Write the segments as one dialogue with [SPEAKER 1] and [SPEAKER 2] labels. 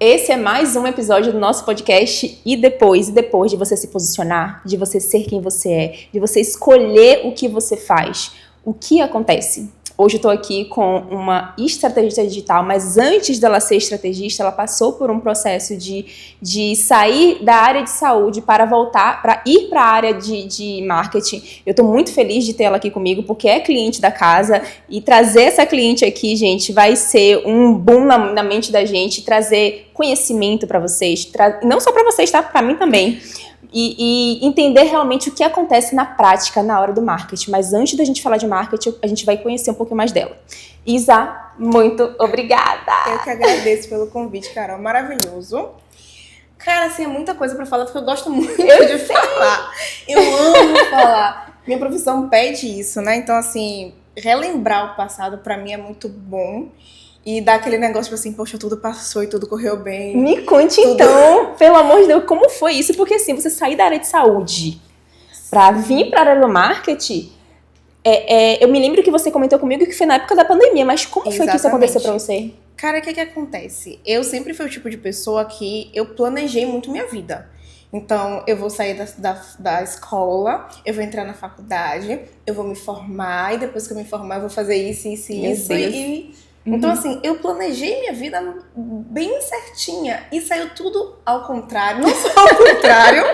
[SPEAKER 1] Esse é mais um episódio do nosso podcast E depois de você se posicionar, de você ser quem você é, de você escolher o que você faz, o que acontece? Hoje eu tô aqui com uma estrategista digital, mas antes dela ser estrategista, ela passou por um processo de sair da área de saúde para voltar, para ir para a área de marketing. Eu tô muito feliz de ter ela aqui comigo, porque é cliente da casa, e trazer essa cliente aqui, gente, vai ser um boom na mente da gente, trazer conhecimento para vocês, não só para vocês, tá? Para mim também. E entender realmente o que acontece na prática, na hora do marketing. Mas antes da gente falar de marketing, a gente vai conhecer um pouquinho mais dela. Isa, muito obrigada!
[SPEAKER 2] Eu que agradeço pelo convite, Carol. Maravilhoso. Cara, assim, é muita coisa pra falar, porque eu gosto muito de falar. Eu amo falar. Minha profissão pede isso, né? Então, assim, relembrar o passado pra mim é muito bom. E dá aquele negócio assim, poxa, tudo passou e tudo correu bem.
[SPEAKER 1] Me conte então, pelo amor de Deus, como foi isso? Porque assim, você sair da área de saúde pra vir pra área do marketing, eu me lembro que você comentou comigo que foi na época da pandemia, mas como foi que isso aconteceu pra você?
[SPEAKER 2] Cara, o que acontece? Eu sempre fui o tipo de pessoa que eu planejei muito minha vida. Então, eu vou sair da escola, eu vou entrar na faculdade, eu vou me formar, e depois que eu me formar, eu vou fazer isso. Então, assim, eu planejei minha vida bem certinha e saiu tudo ao contrário. Não só ao contrário,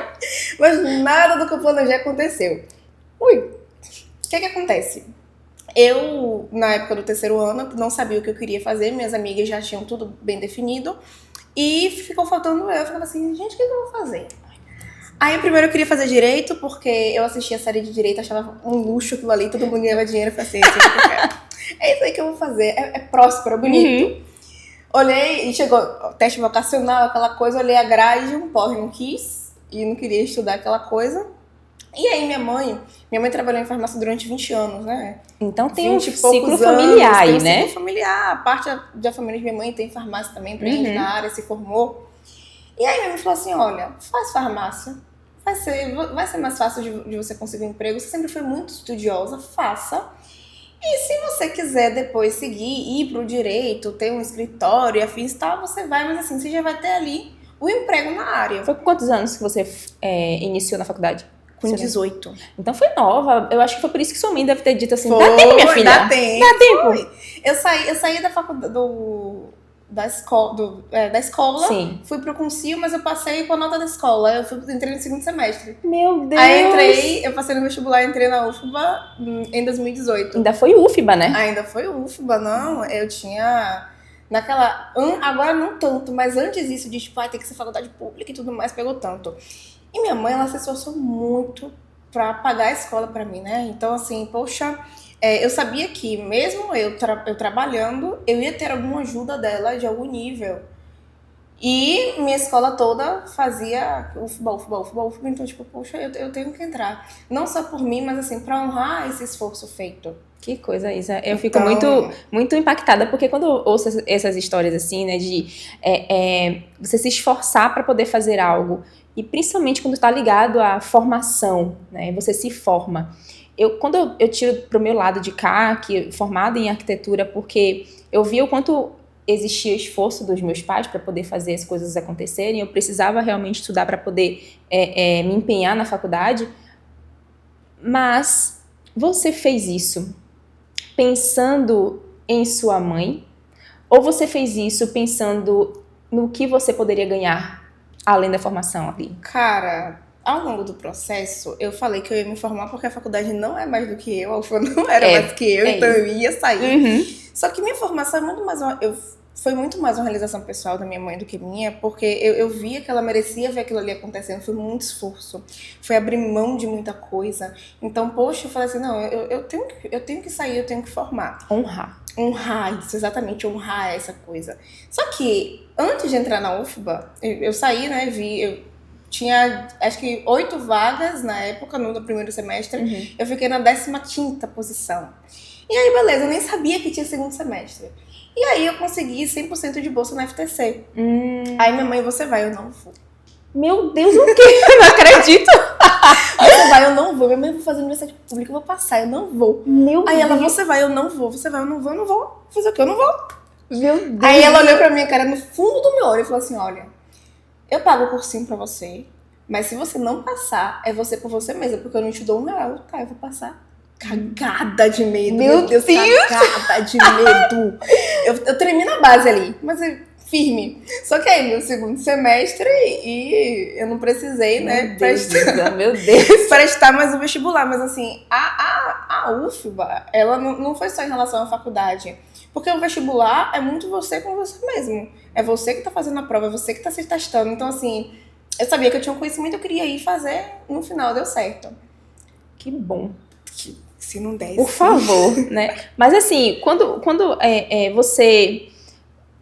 [SPEAKER 2] mas nada do que eu planejei aconteceu. O que acontece? Eu, na época do terceiro ano, não sabia o que eu queria fazer, minhas amigas já tinham tudo bem definido e ficou faltando eu ficava assim, gente, o que eu vou fazer? Aí, primeiro eu queria fazer direito, porque eu assistia a série de direito, achava um luxo aquilo ali, todo mundo ganhava dinheiro, eu falei assim, isso que eu quero. É isso aí que eu vou fazer, é próspero, é bonito. Uhum. Olhei e chegou teste vocacional, aquela coisa, olhei a grade, não quis e não queria estudar aquela coisa. E aí minha mãe trabalhou em farmácia durante 20 anos, né?
[SPEAKER 1] Então tem um ciclo familiar aí, né?
[SPEAKER 2] Tem um ciclo familiar, a parte da família de minha mãe tem farmácia também, pra gente na área, se formou. E aí minha mãe falou assim, olha, faz farmácia, vai ser mais fácil de você conseguir um emprego, você sempre foi muito estudiosa, faça. E se você quiser depois seguir, ir pro direito, ter um escritório e afins e tal, você vai, mas assim, você já vai ter ali o emprego na área.
[SPEAKER 1] Foi com quantos anos que você iniciou na faculdade?
[SPEAKER 2] Com 18.
[SPEAKER 1] Então foi nova. Eu acho que foi por isso que sua mãe deve ter dito assim, dá tempo, minha filha?
[SPEAKER 2] Dá tempo. Eu saí da faculdade, da escola,
[SPEAKER 1] sim.
[SPEAKER 2] Fui pro cursinho, mas eu passei com a nota da escola. Eu entrei no segundo semestre.
[SPEAKER 1] Meu Deus!
[SPEAKER 2] Aí eu passei no vestibular, entrei na UFBA em 2018.
[SPEAKER 1] Ainda foi UFBA, né?
[SPEAKER 2] Ainda foi UFBA, não. Eu tinha... agora não tanto, mas antes disso de, tipo, tem que ser faculdade pública e tudo mais, pegou tanto. E minha mãe, ela se esforçou muito pra pagar a escola pra mim, né? Então, assim, poxa... eu sabia que mesmo eu trabalhando, eu ia ter alguma ajuda dela de algum nível. E minha escola toda fazia UFBA. Então, tipo, poxa, eu tenho que entrar. Não só por mim, mas assim, pra honrar esse esforço feito.
[SPEAKER 1] Que coisa, Isa. Eu fico muito impactada, porque quando eu ouço essas histórias assim, né, de você se esforçar para poder fazer algo, e principalmente quando está ligado à formação, né, você se forma. Quando eu tiro pro meu lado de cá, que formada em arquitetura, porque eu vi o quanto existia esforço dos meus pais para poder fazer as coisas acontecerem, eu precisava realmente estudar para poder me empenhar na faculdade, mas você fez isso pensando em sua mãe, ou você fez isso pensando no que você poderia ganhar além da formação ali?
[SPEAKER 2] Cara... Ao longo do processo, eu falei que eu ia me formar porque a faculdade não é mais do que eu, a UFBA não era mais que eu, então eu ia sair.
[SPEAKER 1] Uhum.
[SPEAKER 2] Só que minha formação foi muito mais uma realização pessoal da minha mãe do que minha, porque eu via que ela merecia ver aquilo ali acontecendo, foi muito esforço, foi abrir mão de muita coisa. Então, poxa, eu falei assim, não, eu tenho que sair, eu tenho que formar. Honrar isso, exatamente, honrar essa coisa. Só que, antes de entrar na UFBA, eu saí, né, tinha, acho que 8 vagas na época, no primeiro semestre. Eu fiquei na 15ª posição. E aí, beleza, eu nem sabia que tinha segundo semestre. E aí, eu consegui 100% de bolsa na FTC. Aí, minha mãe, você vai, eu não vou.
[SPEAKER 1] Meu Deus, o quê? Eu não acredito.
[SPEAKER 2] Você vai, eu não vou. Minha mãe vai fazer universidade pública, eu vou passar, eu não vou.
[SPEAKER 1] Meu
[SPEAKER 2] aí
[SPEAKER 1] Deus.
[SPEAKER 2] Ela, você vai, eu não vou. Você vai, eu não vou, eu não vou. Fazer o quê? Eu não vou.
[SPEAKER 1] Meu Deus.
[SPEAKER 2] Aí ela olhou pra minha cara no fundo do meu olho e falou assim, olha, eu pago o cursinho pra você, mas se você não passar, é você por você mesma, porque eu não te dou R$1. Tá, eu vou passar. Cagada de medo.
[SPEAKER 1] Meu Deus.
[SPEAKER 2] Cagada de medo. Eu tremi na base ali, mas firme. Só que aí, meu segundo semestre, e eu não precisei, né,
[SPEAKER 1] Meu Deus.
[SPEAKER 2] prestar mais o vestibular. Mas assim, a UFBA, ela não foi só em relação à faculdade. Porque o vestibular é muito você com você mesmo. É você que tá fazendo a prova, é você que tá se testando. Então, assim, eu sabia que eu tinha um conhecimento, eu queria ir fazer, no final deu certo.
[SPEAKER 1] Que bom.
[SPEAKER 2] Se não desse.
[SPEAKER 1] Por favor, né? Mas assim, quando você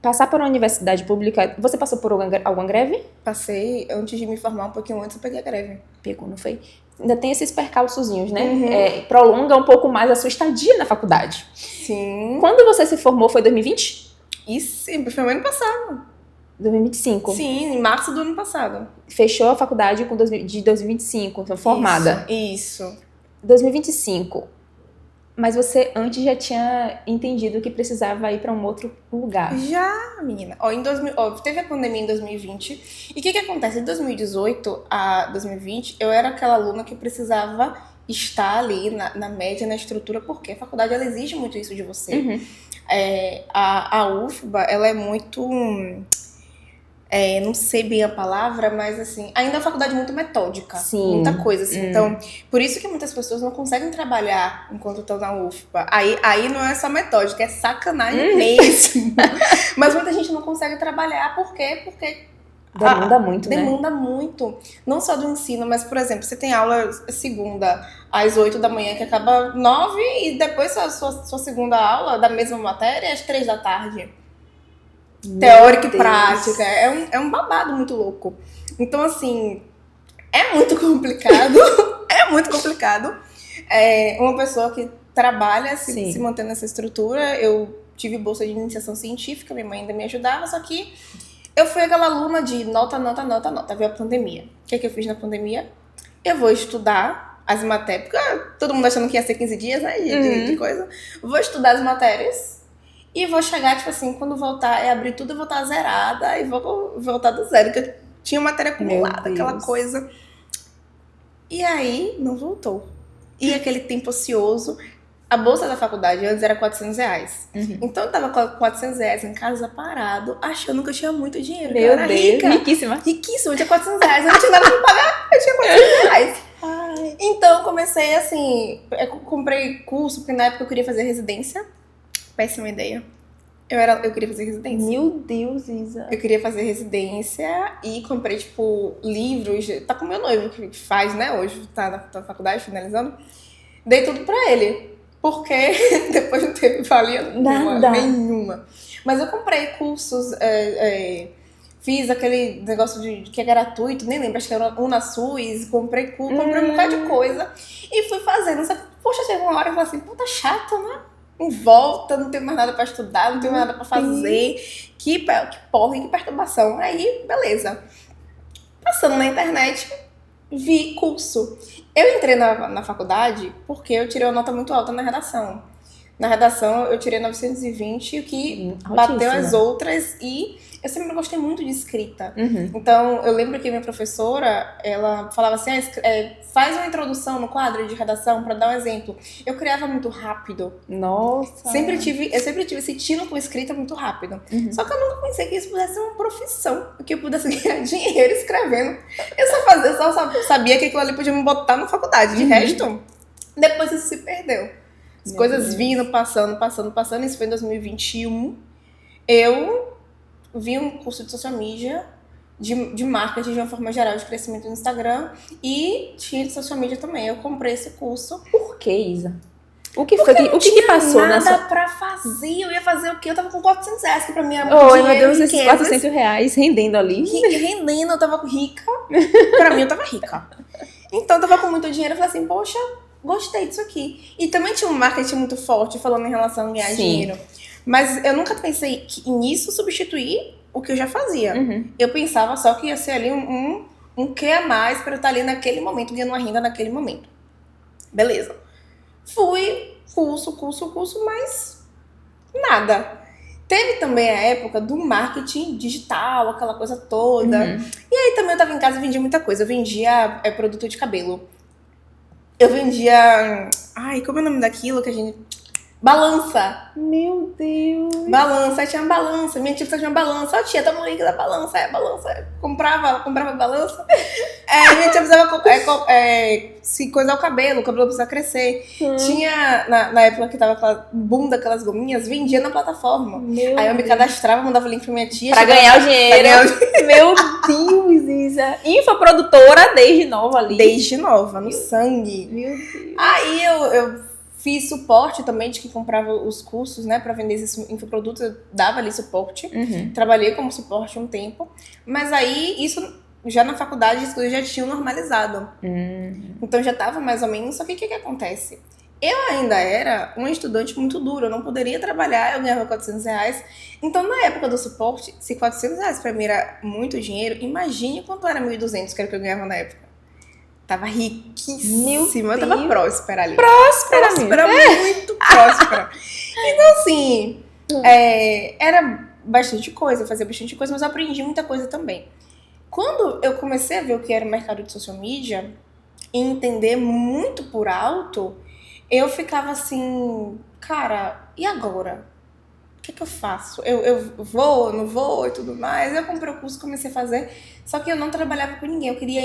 [SPEAKER 1] passar por uma universidade pública, você passou por alguma greve?
[SPEAKER 2] Passei, antes de me formar, um pouquinho antes, eu peguei a greve.
[SPEAKER 1] Pegou, não foi? Ainda tem esses percalçozinhos, né? Prolonga um pouco mais a sua estadia na faculdade.
[SPEAKER 2] Sim.
[SPEAKER 1] Quando você se formou, foi 2020?
[SPEAKER 2] Isso, foi o ano passado.
[SPEAKER 1] 2025?
[SPEAKER 2] Sim, em março do ano passado.
[SPEAKER 1] Fechou a faculdade de 2025, então formada.
[SPEAKER 2] Isso.
[SPEAKER 1] 2025. Mas você antes já tinha entendido que precisava ir para um outro lugar.
[SPEAKER 2] Já, menina. Teve a pandemia em 2020. E o que acontece? De 2018 a 2020, eu era aquela aluna que precisava estar ali na média, na estrutura, porque a faculdade ela exige muito isso de você.
[SPEAKER 1] Uhum.
[SPEAKER 2] A UFBA, ela é muito... não sei bem a palavra, mas assim, ainda é uma faculdade muito metódica.
[SPEAKER 1] Sim.
[SPEAKER 2] Muita coisa, assim. Então, por isso que muitas pessoas não conseguem trabalhar enquanto estão na UFBA. Aí não é só metódica, é sacanagem mesmo. Mas muita gente não consegue trabalhar, por quê? Porque
[SPEAKER 1] demanda muito, né?
[SPEAKER 2] Demanda muito. Não só do ensino, mas, por exemplo, você tem aula segunda às 8 da manhã, que acaba 9, e depois sua segunda aula da mesma matéria às 3 da tarde. Teórica e prática. É um babado muito louco. Então, assim, é muito complicado. É muito complicado. Uma pessoa que trabalha se mantendo nessa estrutura. Eu tive bolsa de iniciação científica, minha mãe ainda me ajudava, só que eu fui aquela aluna de nota. Veio a pandemia. O que eu fiz na pandemia? Eu vou estudar as matérias. Porque todo mundo achando que ia ser 15 dias, né? De coisa. Vou estudar as matérias. E vou chegar, tipo assim, quando voltar, abrir tudo e voltar zerada. E vou voltar do zero, porque eu tinha matéria acumulada, aquela coisa. E aí, não voltou. E aquele tempo ocioso. A bolsa da faculdade antes era R$400. Então eu tava com R$400 em casa parado, achando que eu tinha muito dinheiro.
[SPEAKER 1] Meu
[SPEAKER 2] eu era
[SPEAKER 1] Deus,
[SPEAKER 2] rica.
[SPEAKER 1] riquíssima.
[SPEAKER 2] Riquíssima, eu tinha R$400. Eu não tinha nada pra pagar, eu tinha R$400. Ai. Então eu comecei assim, eu comprei curso, porque na época eu queria fazer residência. Péssima ideia. Eu queria fazer residência.
[SPEAKER 1] Meu Deus, Isa.
[SPEAKER 2] Eu queria fazer residência e comprei, tipo, livros. Tá com o meu noivo que faz, né, hoje, tá na faculdade, finalizando. Dei tudo pra ele. Porque depois não teve valia nenhuma. Mas eu comprei cursos, fiz aquele negócio de que é gratuito, nem lembro, acho que era UnaSUS, comprei um bocado de coisa e fui fazendo. Só que, poxa, chegou uma hora e eu falei assim, puta chata, né? Em volta, não tenho mais nada pra estudar, não tenho mais nada pra fazer. Que porra, que perturbação. Aí, beleza. Passando na internet, vi curso. Eu entrei na faculdade porque eu tirei uma nota muito alta na redação. Na redação, eu tirei 920, o que bateu as outras, e eu sempre gostei muito de escrita. Então, eu lembro que minha professora, ela falava assim, faz uma introdução no quadro de redação para dar um exemplo. Eu criava muito rápido.
[SPEAKER 1] Nossa!
[SPEAKER 2] Eu sempre tive esse tino com escrita muito rápido. Só que eu nunca pensei que isso pudesse ser uma profissão, que eu pudesse ganhar dinheiro escrevendo. Eu só sabia que aquilo ali podia me botar na faculdade. De resto, depois isso se perdeu. As coisas vindo, passando. Isso foi em 2021. Eu vi um curso de social media, de marketing de uma forma geral, de crescimento no Instagram, e tinha de social media também. Eu comprei esse curso.
[SPEAKER 1] Por que, Isa? O que foi? O que passou
[SPEAKER 2] nada
[SPEAKER 1] nessa?
[SPEAKER 2] Pra fazer. Eu ia fazer o quê? Eu tava com R$400, que pra mim era
[SPEAKER 1] muito
[SPEAKER 2] dinheiro.
[SPEAKER 1] Meu Deus, esses
[SPEAKER 2] riquezas.
[SPEAKER 1] R$400 rendendo ali.
[SPEAKER 2] Rendendo, eu tava rica. Pra mim, eu tava rica. Então, eu tava com muito dinheiro. Eu falei assim, poxa, gostei disso aqui. E também tinha um marketing muito forte falando em relação a ganhar dinheiro. Mas eu nunca pensei nisso substituir o que eu já fazia. Eu pensava só que ia ser ali um quê a mais pra eu estar ali naquele momento, ganhando uma renda naquele momento. Beleza. Fui, curso, mas nada. Teve também a época do marketing digital, aquela coisa toda. E aí também eu tava em casa e vendia muita coisa. Eu vendia produto de cabelo. Eu vendia... Ai, como é o nome daquilo que a gente... Balança.
[SPEAKER 1] Meu Deus.
[SPEAKER 2] Balança. Aí tinha balança. Minha tia tinha uma balança. Ó, tia, toma o link da balança. Balança. Comprava balança. Minha tia precisava se coisar o cabelo precisava crescer. Tinha, na época que tava aquela boom daquelas gominhas, vendia na plataforma. Aí eu me cadastrava, mandava o link pra minha tia.
[SPEAKER 1] Pra ganhar o dinheiro. Meu Deus, Isa. Infoprodutora desde nova ali.
[SPEAKER 2] Desde nova, no sangue.
[SPEAKER 1] Meu Deus.
[SPEAKER 2] Aí eu fiz suporte também de quem comprava os cursos, né, pra vender esses infoprodutos, eu dava ali suporte. Trabalhei como suporte um tempo. Mas aí, isso já na faculdade, as coisas já tinham normalizado. Então já tava mais ou menos, só que o que acontece? Eu ainda era uma estudante muito dura, eu não poderia trabalhar, eu ganhava R$400. Então, na época do suporte, se R$400 pra mim era muito dinheiro, imagine quanto era 1.200, que era o que eu ganhava na época. Tava riquíssima, eu tava próspera ali. Próspera, muito próspera. Então, assim, era bastante coisa, eu fazia bastante coisa, mas eu aprendi muita coisa também. Quando eu comecei a ver o que era o mercado de social media e entender muito por alto, eu ficava assim, cara, e agora? O que eu faço? Eu vou, não vou e tudo mais. Eu comprei o curso, comecei a fazer, só que eu não trabalhava com ninguém, eu queria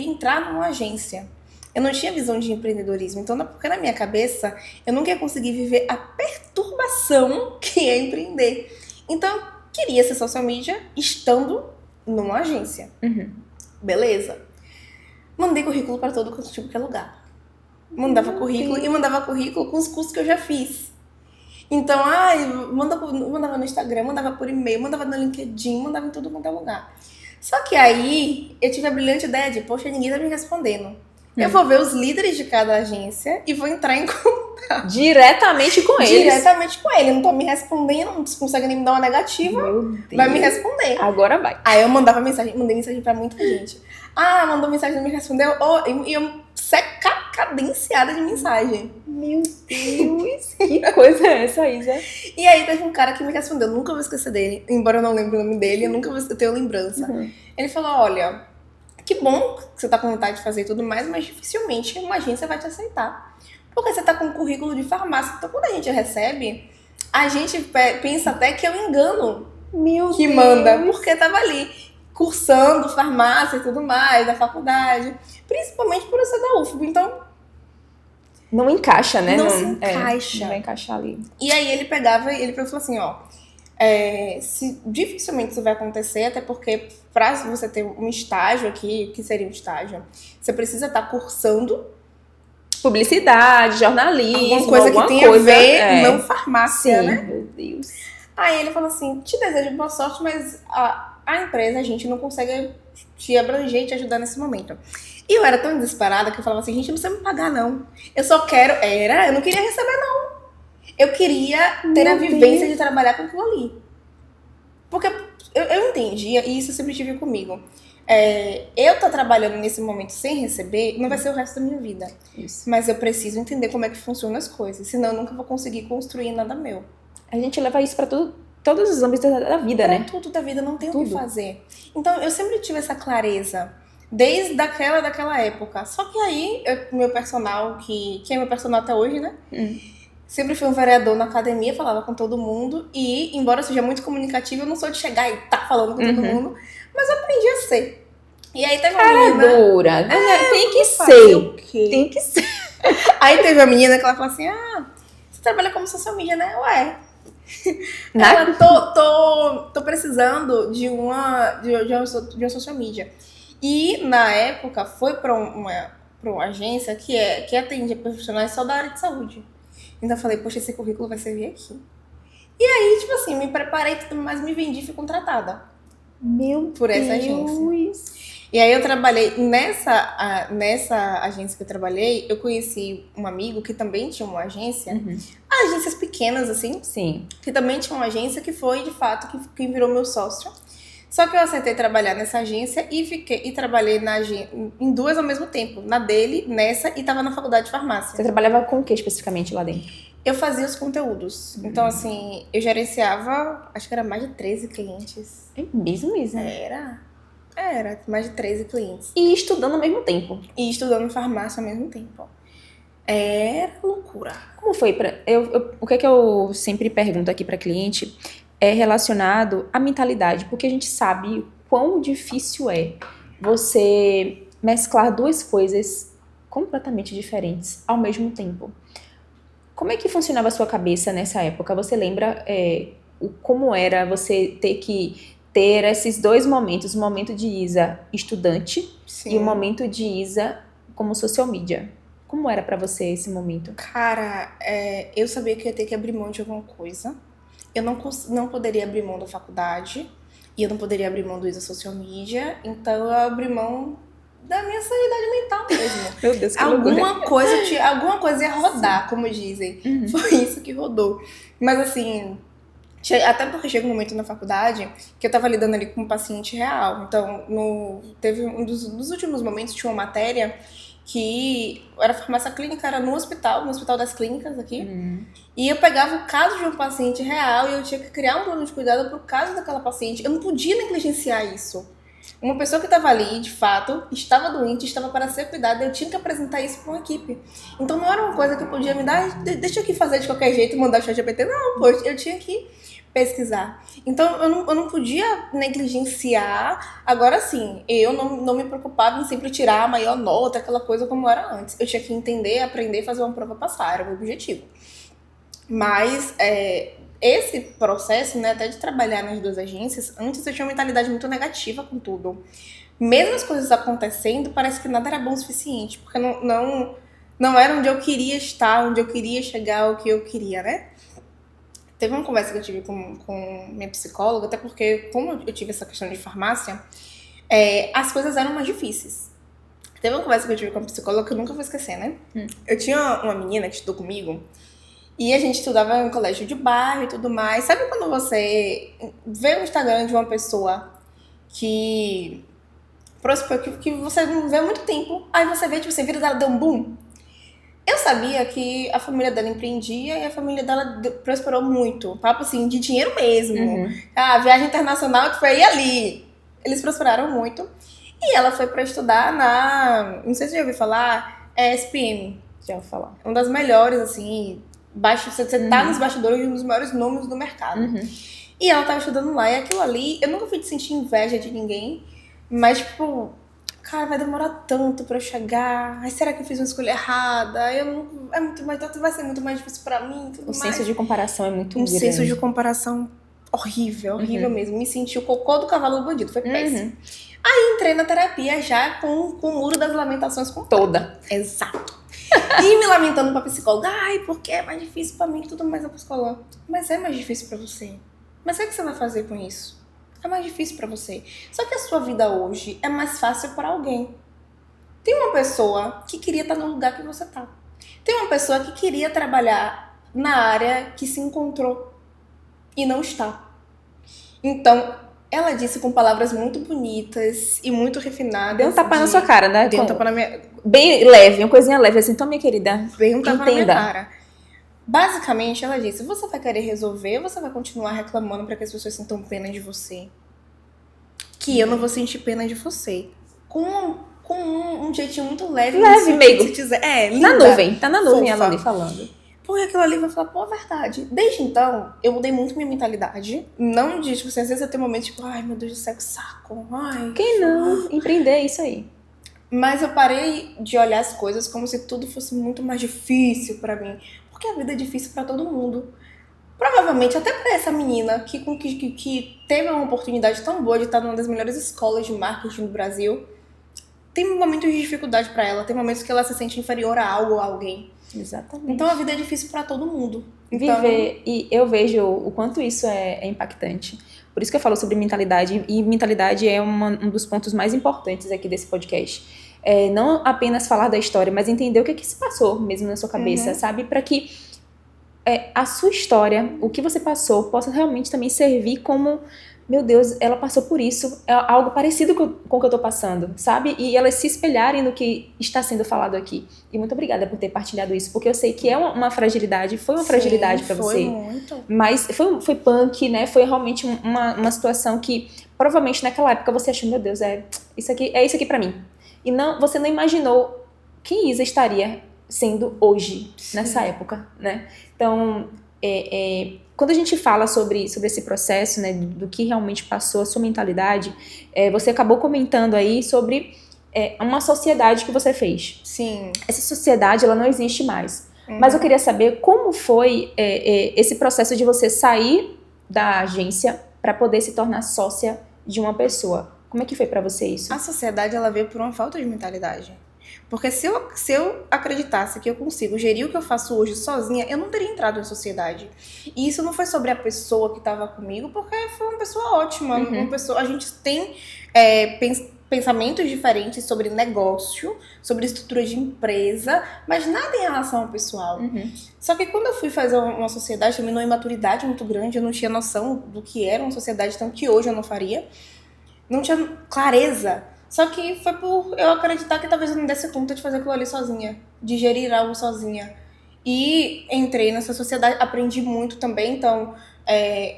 [SPEAKER 2] entrar numa agência. Eu não tinha visão de empreendedorismo, então porque na minha cabeça eu nunca ia conseguir viver a perturbação que é empreender. Então eu queria ser social media estando numa agência. Beleza. Mandei currículo para todo tipo que é lugar. Mandava currículo com os cursos que eu já fiz. Então, mandava no Instagram, mandava por e-mail, mandava no LinkedIn, mandava em tudo quanto é lugar. Só que aí, eu tive a brilhante ideia de, poxa, ninguém tá me respondendo. Eu vou ver os líderes de cada agência e vou entrar em contato.
[SPEAKER 1] Diretamente com eles.
[SPEAKER 2] Diretamente com ele. Não tô me respondendo, não consegue nem me dar uma negativa.
[SPEAKER 1] Meu Deus.
[SPEAKER 2] Vai me responder.
[SPEAKER 1] Agora vai.
[SPEAKER 2] Aí eu mandei mensagem pra muita gente. Mandou mensagem, não me respondeu. E eu cadenciada de mensagem.
[SPEAKER 1] Meu Deus, que coisa é essa, Isa?
[SPEAKER 2] E aí teve um cara que me respondeu, nunca vou esquecer dele, embora eu não lembre o nome dele, eu tenho lembrança. Ele falou, olha, que bom que você tá com vontade de fazer e tudo mais, mas dificilmente uma agência vai te aceitar. Porque você tá com um currículo de farmácia, então quando a gente recebe, a gente pensa até que é um engano que manda, porque tava ali cursando farmácia e tudo mais, da faculdade, principalmente por eu ser da UFB, então
[SPEAKER 1] não encaixa, né?
[SPEAKER 2] Não se encaixa.
[SPEAKER 1] Não vai encaixar ali.
[SPEAKER 2] E aí ele falou assim, ó, dificilmente isso vai acontecer, até porque pra você ter um estágio aqui, que seria um estágio, você precisa estar cursando
[SPEAKER 1] publicidade, jornalismo,
[SPEAKER 2] alguma coisa que tenha a ver, não farmácia, né?
[SPEAKER 1] Meu Deus.
[SPEAKER 2] Aí ele falou assim, te desejo boa sorte, mas a empresa, a gente não consegue te abranger e te ajudar nesse momento. E eu era tão desesperada que eu falava assim, gente, não precisa me pagar, não. Eu só quero... eu não queria receber, não. Eu queria ter a vivência de trabalhar com aquilo ali. Porque eu entendia, e isso eu sempre tive comigo. Eu tô trabalhando nesse momento sem receber, não vai ser o resto da minha vida.
[SPEAKER 1] Isso.
[SPEAKER 2] Mas eu preciso entender como é que funcionam as coisas, senão eu nunca vou conseguir construir nada meu.
[SPEAKER 1] A gente leva isso pra todos os âmbitos da vida, né?
[SPEAKER 2] Tudo da vida, não tem o que fazer. Então, eu sempre tive essa clareza, desde daquela época. Só que aí, meu personal, que é meu personal até hoje, né? Sempre fui um vereador na academia, falava com todo mundo. E, embora eu seja muito comunicativa, eu não sou de chegar e tá falando com todo mundo. Mas eu aprendi a ser. E aí teve uma menina...
[SPEAKER 1] dura. Tem que ser. Tem que ser.
[SPEAKER 2] Aí teve a menina que ela falou assim, você trabalha como social media, né? Ué. Tô precisando de uma social media. E na época foi pra uma agência que atendia profissionais só da área de saúde. Então eu falei, poxa, esse currículo vai servir aqui. E aí, tipo assim, me preparei tudo mais, me vendi e fui contratada. Por essa agência. E aí eu trabalhei nessa agência que eu trabalhei, eu conheci um amigo que também tinha uma agência, agências pequenas assim,
[SPEAKER 1] sim,
[SPEAKER 2] que também tinha uma agência que foi de fato quem virou meu sócio. Só que eu aceitei trabalhar nessa agência e trabalhei em duas ao mesmo tempo, na dele, nessa, e tava na faculdade de farmácia.
[SPEAKER 1] Você trabalhava com o que especificamente lá dentro?
[SPEAKER 2] Eu fazia os conteúdos. Então, assim, eu gerenciava, acho que era mais de 13 clientes.
[SPEAKER 1] É mesmo?
[SPEAKER 2] Era, mais de 13 clientes.
[SPEAKER 1] E estudando ao mesmo tempo.
[SPEAKER 2] E estudando farmácia ao mesmo tempo. Era loucura.
[SPEAKER 1] Como foi? O que é que eu sempre pergunto aqui para cliente é relacionado à mentalidade, porque a gente sabe quão difícil é você mesclar duas coisas completamente diferentes ao mesmo tempo. Como é que funcionava a sua cabeça nessa época? Você lembra como era você ter que ter esses dois momentos, o momento de Isa estudante
[SPEAKER 2] Sim.
[SPEAKER 1] e o momento de Isa como social media? Como era pra você esse momento?
[SPEAKER 2] Cara, eu sabia que eu ia ter que abrir mão de alguma coisa. Eu não poderia abrir mão da faculdade e eu não poderia abrir mão do Isa Social Media. Então eu abri mão da minha sanidade mental mesmo.
[SPEAKER 1] Meu Deus, que loucura.
[SPEAKER 2] Alguma coisa ia rodar, como dizem.
[SPEAKER 1] Uhum.
[SPEAKER 2] Foi isso que rodou. Mas assim, até porque chega um momento na faculdade que eu tava lidando ali com um paciente real. Então, teve nos últimos momentos, tinha uma matéria que era farmácia clínica, era no Hospital das Clínicas aqui. E eu pegava o caso de um paciente real e eu tinha que criar um plano de cuidado pro caso daquela paciente. Eu não podia negligenciar isso. Uma pessoa que estava ali, de fato, estava doente, estava para ser cuidada, eu tinha que apresentar isso para uma equipe. Então não era uma coisa que eu podia me dar, deixa eu aqui fazer de qualquer jeito e mandar o ChatGPT. Não, poxa, eu tinha que pesquisar. Então eu não podia negligenciar. Agora sim, eu não me preocupava em sempre tirar a maior nota, aquela coisa como era antes. Eu tinha que entender, aprender, fazer uma prova passar, era o meu objetivo. Mas esse processo, né, até de trabalhar nas duas agências, antes eu tinha uma mentalidade muito negativa com tudo. Mesmo as coisas acontecendo, parece que nada era bom o suficiente, porque não era onde eu queria estar, onde eu queria chegar, o que eu queria, né? Teve uma conversa que eu tive com minha psicóloga, até porque, como eu tive essa questão de farmácia, as coisas eram mais difíceis. Teve uma conversa que eu tive com a psicóloga que eu nunca vou esquecer, né? Eu tinha uma menina que estudou comigo, e a gente estudava em um colégio de bairro e tudo mais. Sabe quando você vê o Instagram de uma pessoa que você não vê há muito tempo, aí você vê, tipo, a vida dela deu um boom? Eu sabia que a família dela empreendia e a família dela prosperou muito. Papo assim, de dinheiro mesmo. A viagem internacional que foi aí ali. Eles prosperaram muito. E ela foi pra estudar não sei se você já ouviu falar, SPM.
[SPEAKER 1] Já vou falar.
[SPEAKER 2] Uma das melhores, assim, você tá nos bastidores de um dos maiores nomes do mercado. E ela tava estudando lá, e aquilo ali, eu nunca fui sentir inveja de ninguém, mas tipo, cara, vai demorar tanto pra eu chegar, ai, será que eu fiz uma escolha errada? Vai ser muito mais difícil pra mim, tudo mais.
[SPEAKER 1] O senso de comparação é muito grande.
[SPEAKER 2] Um senso de comparação horrível mesmo. Me senti o cocô do cavalo do bandido, foi péssimo. Aí entrei na terapia já com o muro das lamentações
[SPEAKER 1] toda.
[SPEAKER 2] Exato. E me lamentando pra psicóloga, ai, porque é mais difícil pra mim, tudo mais a psicóloga. Mas é mais difícil pra você. Mas o que você vai fazer com isso? É mais difícil pra você. Só que a sua vida hoje é mais fácil pra alguém. Tem uma pessoa que queria estar no lugar que você tá. Tem uma pessoa que queria trabalhar na área que se encontrou e não está. Então, ela disse com palavras muito bonitas e muito refinadas.
[SPEAKER 1] Deu um tapa na sua cara, né?
[SPEAKER 2] Deu um tapa na minha...
[SPEAKER 1] Bem leve, uma coisinha leve, assim, então, minha querida,
[SPEAKER 2] Deu um tapa na minha cara. Basicamente, ela disse, você vai querer resolver ou você vai continuar reclamando pra que as pessoas sintam pena de você? Que eu não vou sentir pena de você. Com um jeitinho muito leve.
[SPEAKER 1] Leve, meio.
[SPEAKER 2] Linda,
[SPEAKER 1] na nuvem, tá na nuvem
[SPEAKER 2] fofa.
[SPEAKER 1] Ela ali falando.
[SPEAKER 2] Porque aquilo ali vai falar, pô, é verdade. Desde então, eu mudei muito minha mentalidade. Não de, tipo assim, às vezes eu tenho momentos tipo, ai, meu Deus do céu, que saco. Ai,
[SPEAKER 1] quem não? Empreender é isso aí.
[SPEAKER 2] Mas eu parei de olhar as coisas como se tudo fosse muito mais difícil pra mim. Porque a vida é difícil pra todo mundo. Provavelmente até pra essa menina que teve uma oportunidade tão boa de estar numa das melhores escolas de marketing do Brasil. Tem momentos de dificuldade pra ela. Tem momentos que ela se sente inferior a algo ou a alguém.
[SPEAKER 1] Exatamente.
[SPEAKER 2] Então a vida é difícil pra todo mundo.
[SPEAKER 1] Viver, e eu vejo o quanto isso é impactante. Por isso que eu falo sobre mentalidade, e mentalidade é um dos pontos mais importantes aqui desse podcast. Não apenas falar da história, mas entender o que se passou mesmo na sua cabeça, sabe? Para que a sua história, o que você passou, possa realmente também servir como meu Deus, ela passou por isso, é algo parecido com o que eu tô passando, sabe? E elas se espelharem no que está sendo falado aqui. E muito obrigada por ter partilhado isso, porque eu sei que é uma fragilidade, foi uma fragilidade pra você.
[SPEAKER 2] Foi muito.
[SPEAKER 1] Mas foi punk, né? Foi realmente uma situação que provavelmente naquela época você achou, meu Deus, é isso aqui pra mim. E você não imaginou quem Isa estaria sendo hoje, nessa época, né? Então, quando a gente fala sobre esse processo, né, do que realmente passou a sua mentalidade, você acabou comentando aí sobre uma sociedade que você fez.
[SPEAKER 2] Sim.
[SPEAKER 1] Essa sociedade, ela não existe mais. Mas eu queria saber como foi esse processo de você sair da agência para poder se tornar sócia de uma pessoa. Como é que foi para você isso?
[SPEAKER 2] A sociedade, ela veio por uma falta de mentalidade. Porque se eu acreditasse que eu consigo gerir o que eu faço hoje sozinha, eu não teria entrado na sociedade. E isso não foi sobre a pessoa que estava comigo, porque foi uma pessoa ótima. Uma pessoa, a gente tem pensamentos diferentes sobre negócio, sobre estrutura de empresa, mas nada em relação ao pessoal. Só que quando eu fui fazer uma sociedade, também numa imaturidade muito grande, eu não tinha noção do que era uma sociedade, então que hoje eu não faria. Não tinha clareza. Só que foi por eu acreditar que talvez eu não desse conta de fazer aquilo ali sozinha, de gerir algo sozinha. E entrei nessa sociedade, aprendi muito também. Então,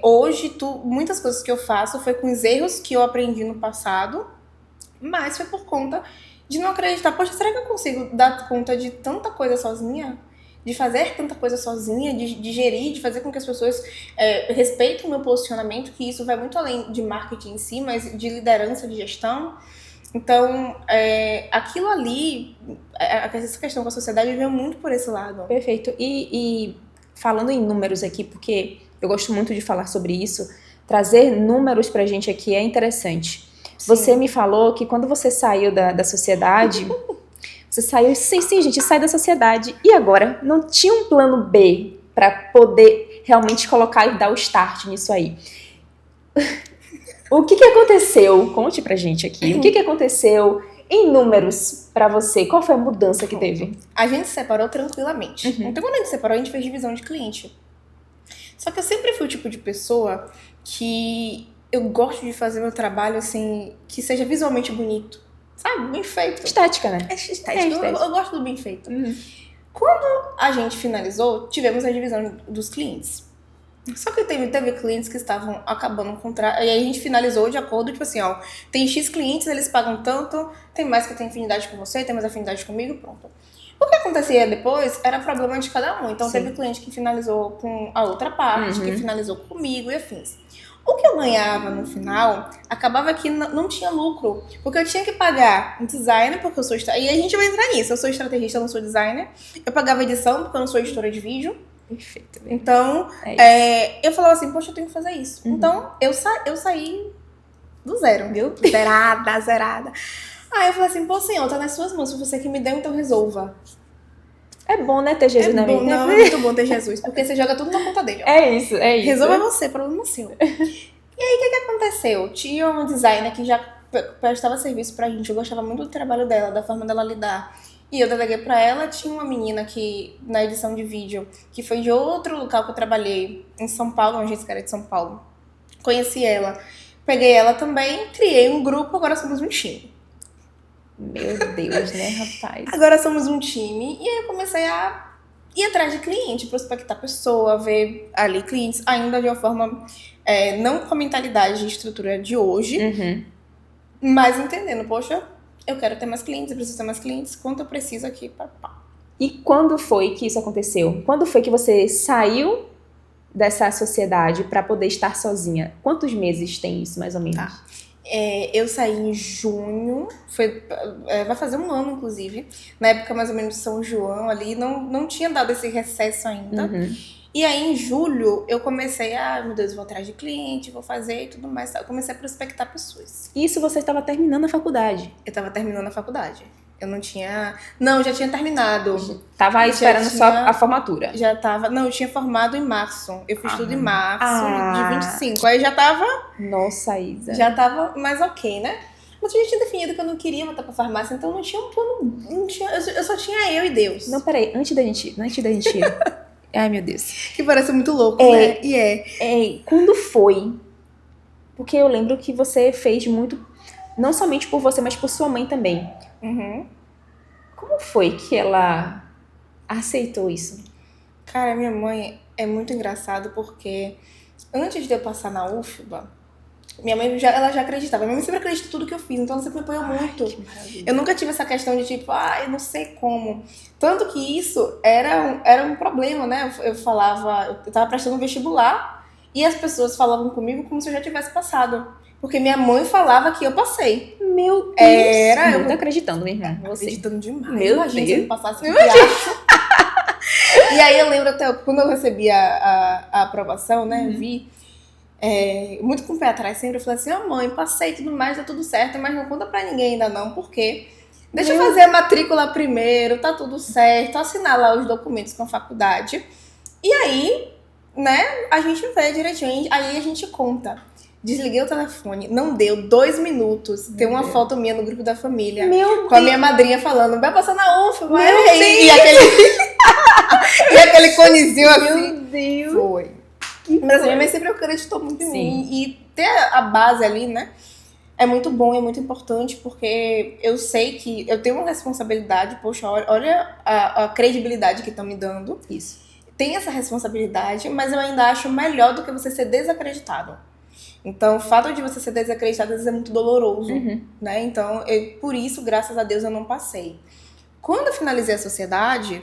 [SPEAKER 2] hoje, muitas coisas que eu faço foi com os erros que eu aprendi no passado, mas foi por conta de não acreditar. Poxa, será que eu consigo dar conta de tanta coisa sozinha? De fazer tanta coisa sozinha, de gerir, de fazer com que as pessoas respeitem o meu posicionamento, que isso vai muito além de marketing em si, mas de liderança, de gestão. Então, aquilo ali, essa questão com a sociedade veio muito por esse lado.
[SPEAKER 1] Perfeito. E falando em números aqui, porque eu gosto muito de falar sobre isso, trazer números pra gente aqui é interessante. Sim. Você me falou que quando você saiu da sociedade, você saiu, sim, gente, sai da sociedade. E agora, não tinha um plano B pra poder realmente colocar e dar o start nisso aí. O que aconteceu? Conte pra gente aqui. O que aconteceu em números pra você? Qual foi a mudança que teve?
[SPEAKER 2] A gente se separou tranquilamente. Então, quando a gente se separou, a gente fez divisão de cliente. Só que eu sempre fui o tipo de pessoa que eu gosto de fazer meu trabalho, assim, que seja visualmente bonito. Sabe? Bem feito.
[SPEAKER 1] Estética, né?
[SPEAKER 2] Estética. Eu gosto do bem feito. Quando a gente finalizou, tivemos a divisão dos clientes. Só que teve clientes que estavam acabando o contrato. E aí a gente finalizou de acordo, tipo assim, ó, tem X clientes, eles pagam tanto, tem mais que tem afinidade com você, tem mais afinidade comigo, pronto. O que acontecia depois era problema de cada um. Então Sim. Teve cliente que finalizou com a outra parte, que finalizou comigo e afins. O que eu ganhava no final, acabava que não tinha lucro. Porque eu tinha que pagar um designer, porque eu sou... E a gente vai entrar nisso. Eu sou estrategista, eu não sou designer. Eu pagava edição, porque eu não sou editora de vídeo.
[SPEAKER 1] Perfeito.
[SPEAKER 2] Então, eu falava assim, poxa, eu tenho que fazer isso. Então, eu saí do zero.
[SPEAKER 1] Viu?
[SPEAKER 2] Zerada. Aí eu falei assim, pô, senhor, tá nas suas mãos. Se você que me deu, então resolva.
[SPEAKER 1] É bom, né, ter Jesus na vida?
[SPEAKER 2] Não, é muito bom ter Jesus, porque você joga tudo na conta dele. Ó.
[SPEAKER 1] É isso.
[SPEAKER 2] Resolva você, problema seu. E aí, o que aconteceu? Tinha uma designer que já prestava serviço pra gente. Eu gostava muito do trabalho dela, da forma dela lidar. E eu deleguei pra ela. Tinha uma menina que, na edição de vídeo, que foi de outro local que eu trabalhei, em São Paulo, uma agência que era de São Paulo. Conheci ela. Peguei ela também, criei um grupo, agora somos um time.
[SPEAKER 1] Meu Deus, né, rapaz?
[SPEAKER 2] Agora somos um time. E aí eu comecei a ir atrás de cliente, prospectar pessoa, ver ali clientes, ainda de uma forma, não com a mentalidade de estrutura de hoje, mas entendendo, poxa, eu quero ter mais clientes, eu preciso ter mais clientes, quanto eu preciso aqui para pá.
[SPEAKER 1] E quando foi que isso aconteceu? Quando foi que você saiu dessa sociedade para poder estar sozinha? Quantos meses tem isso, mais ou menos?
[SPEAKER 2] Tá. Eu saí em junho, vai fazer um ano, inclusive. Na época, mais ou menos, de São João ali, não tinha dado esse recesso ainda. E aí, em julho, eu comecei meu Deus, vou atrás de cliente, vou fazer e tudo mais. Eu comecei a prospectar pessoas.
[SPEAKER 1] Isso você estava terminando a faculdade?
[SPEAKER 2] Eu estava terminando a faculdade. Eu não tinha... Não, já tinha terminado.
[SPEAKER 1] Tava esperando só a formatura.
[SPEAKER 2] Já tava... Não, eu tinha formado em março. Eu fiz tudo em março de 25. Aí já tava...
[SPEAKER 1] Nossa, Isa.
[SPEAKER 2] Já tava mais ok, né? Mas eu já tinha definido que eu não queria voltar pra farmácia, então não tinha um plano... Eu só tinha eu e Deus.
[SPEAKER 1] Não, peraí. Antes da gente ir... Ai, meu Deus.
[SPEAKER 2] Que parece muito louco, né? E
[SPEAKER 1] quando foi... Porque eu lembro que você fez muito, não somente por você, mas por sua mãe também.
[SPEAKER 2] Uhum.
[SPEAKER 1] Como foi que ela aceitou isso?
[SPEAKER 2] Cara, minha mãe é muito engraçado porque antes de eu passar na UFBA, minha mãe ela já acreditava. Minha mãe sempre acredita em tudo que eu fiz, então ela sempre me apoiou muito.
[SPEAKER 1] Que maravilha.
[SPEAKER 2] Eu nunca tive essa questão de tipo, eu não sei como. Tanto que isso era um problema, né? Eu falava, eu tava prestando vestibular e as pessoas falavam comigo como se eu já tivesse passado. Porque minha mãe falava que eu passei.
[SPEAKER 1] Meu Deus!
[SPEAKER 2] Eu
[SPEAKER 1] não tô acreditando mesmo. Você.
[SPEAKER 2] acreditando demais.
[SPEAKER 1] Meu
[SPEAKER 2] Imagina se eu
[SPEAKER 1] Deus.
[SPEAKER 2] não passasse um riacho. E aí eu lembro até quando eu recebi a aprovação, né? Eu vi. Muito com o pé atrás, sempre eu falei assim, mãe, passei tudo mais, deu tudo certo, mas não conta pra ninguém ainda não, porque deixa eu fazer a matrícula primeiro, tá tudo certo, assinar lá os documentos com a faculdade, e aí, né, a gente vê direitinho, aí a gente conta. Desliguei o telefone, não deu 2 minutos, tem uma foto minha no grupo da família, com a minha madrinha falando, vai passar na UF, vai, e aquele conezinho assim.
[SPEAKER 1] Meu Deus!
[SPEAKER 2] Foi. Mas minha mãe sempre acreditou muito em mim. E ter a base ali, né? É muito bom, é muito importante, porque eu sei que eu tenho uma responsabilidade. Poxa, olha a credibilidade que estão me dando.
[SPEAKER 1] Isso.
[SPEAKER 2] Tem essa responsabilidade, mas eu ainda acho melhor do que você ser desacreditado. Então, o fato de você ser desacreditado às vezes é muito doloroso, né? Então, por isso, graças a Deus, eu não passei. Quando eu finalizei a sociedade,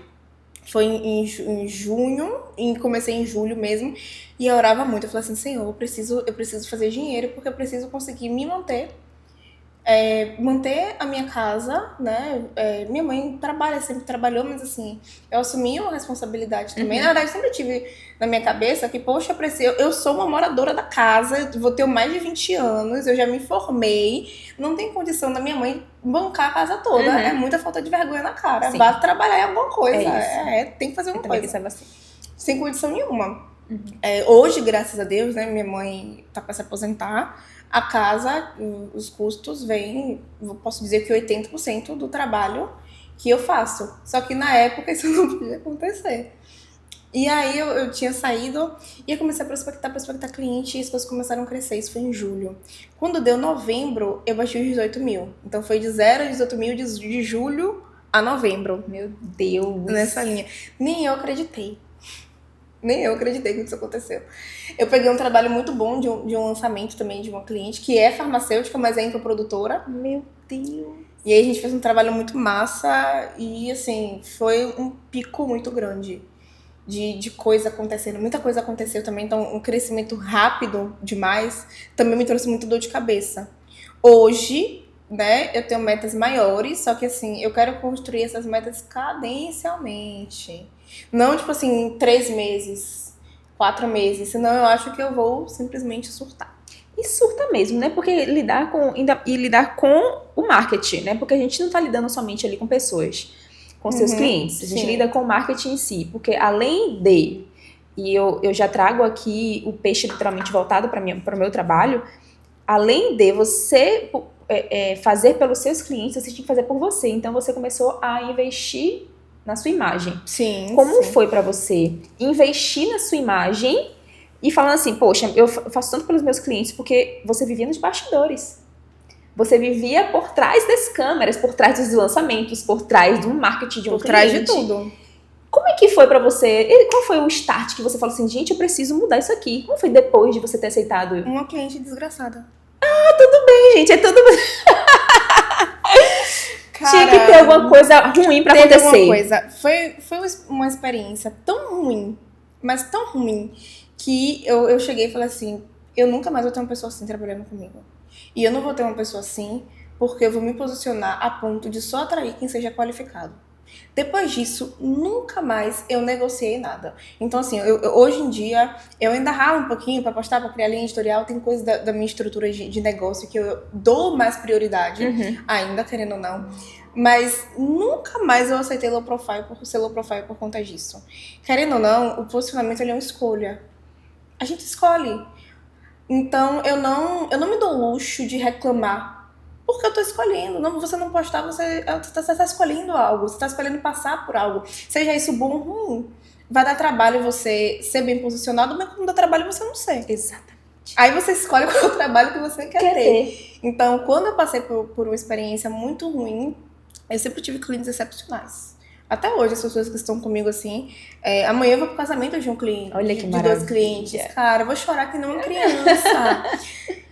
[SPEAKER 2] foi em junho, comecei em julho mesmo, e eu orava muito. Eu falei assim, Senhor, eu preciso fazer dinheiro, porque eu preciso conseguir me manter, manter a minha casa, né? Minha mãe sempre trabalhou, mas assim, eu assumi uma responsabilidade também. Na verdade, eu sempre tive na minha cabeça que, poxa, eu sou uma moradora da casa, vou ter mais de 20 anos, eu já me formei, não tem condição da minha mãe bancar a casa toda. É muita falta de vergonha na cara.
[SPEAKER 1] Sim.
[SPEAKER 2] Vá trabalhar em alguma coisa. Tem que fazer
[SPEAKER 1] Eu
[SPEAKER 2] uma
[SPEAKER 1] também
[SPEAKER 2] coisa.
[SPEAKER 1] pensava assim.
[SPEAKER 2] Sem condição nenhuma. Hoje, graças a Deus, né, minha mãe tá para se aposentar. A casa, os custos vêm, posso dizer que 80% do trabalho que eu faço. Só que na época isso não podia acontecer. E aí eu tinha saído e eu comecei a prospectar cliente e as coisas começaram a crescer. Isso foi em julho. Quando deu novembro, eu bati os 18 mil. Então foi de 0 a 18 mil de julho a novembro.
[SPEAKER 1] Meu Deus!
[SPEAKER 2] Nessa linha. Nem eu acreditei que isso aconteceu. Eu peguei um trabalho muito bom de um lançamento também de uma cliente, que é farmacêutica, mas é infoprodutora.
[SPEAKER 1] Meu Deus!
[SPEAKER 2] E aí a gente fez um trabalho muito massa e, assim, foi um pico muito grande de coisa acontecendo. Muita coisa aconteceu também, então um crescimento rápido demais também me trouxe muito dor de cabeça. Hoje, né, eu tenho metas maiores, só que assim, eu quero construir essas metas cadencialmente. Não, tipo assim, 3 meses, 4 meses, senão eu acho que eu vou simplesmente surtar.
[SPEAKER 1] E surta mesmo, né? Porque lidar com o marketing, né? Porque a gente não tá lidando somente ali com pessoas, com seus clientes. A gente lida com o marketing em si. Porque além de... E eu já trago aqui o peixe literalmente voltado para o meu trabalho. Além de você fazer pelos seus clientes, você tinha que fazer por você. Então você começou a investir na sua imagem.
[SPEAKER 2] Sim.
[SPEAKER 1] Como foi para você investir na sua imagem e falando assim, poxa, eu faço tanto pelos meus clientes porque você vivia nos bastidores. Você vivia por trás das câmeras, por trás dos lançamentos, por trás do marketing de um cliente.
[SPEAKER 2] Por trás de tudo.
[SPEAKER 1] Como é que foi pra você? Qual foi o start que você falou assim, gente, eu preciso mudar isso aqui? Como foi depois de você ter aceitado?
[SPEAKER 2] Uma cliente desgraçada.
[SPEAKER 1] Tudo bem, gente, é tudo bem. Tinha que ter alguma coisa ruim pra acontecer.
[SPEAKER 2] Alguma coisa. Foi uma experiência tão ruim, mas tão ruim, que eu cheguei e falei assim, eu nunca mais vou ter uma pessoa assim trabalhando comigo. E eu não vou ter uma pessoa assim porque eu vou me posicionar a ponto de só atrair quem seja qualificado. Depois disso, nunca mais eu negociei nada. Então, assim, hoje em dia, eu ainda ralo um pouquinho para postar, para criar linha editorial. Tem coisa da minha estrutura de negócio que eu dou mais prioridade, ainda querendo ou não. Mas nunca mais eu aceitei low profile ser low profile por conta disso. Querendo ou não, o posicionamento ele é uma escolha. A gente escolhe. Então, eu não me dou luxo de reclamar. Porque eu tô escolhendo. Não, você não postar, você tá escolhendo algo. Você tá escolhendo passar por algo. Seja isso bom ou ruim. Vai dar trabalho você ser bem posicionado, mas como dá trabalho você não ser.
[SPEAKER 1] Exatamente.
[SPEAKER 2] Aí você escolhe qual é o trabalho que você quer ter. Então, quando eu passei por uma experiência muito ruim, eu sempre tive clientes excepcionais. Até hoje, as pessoas que estão comigo assim, amanhã eu vou pro casamento de um cliente,
[SPEAKER 1] Olha que
[SPEAKER 2] de 2 clientes. Cara, eu vou chorar que não uma criança.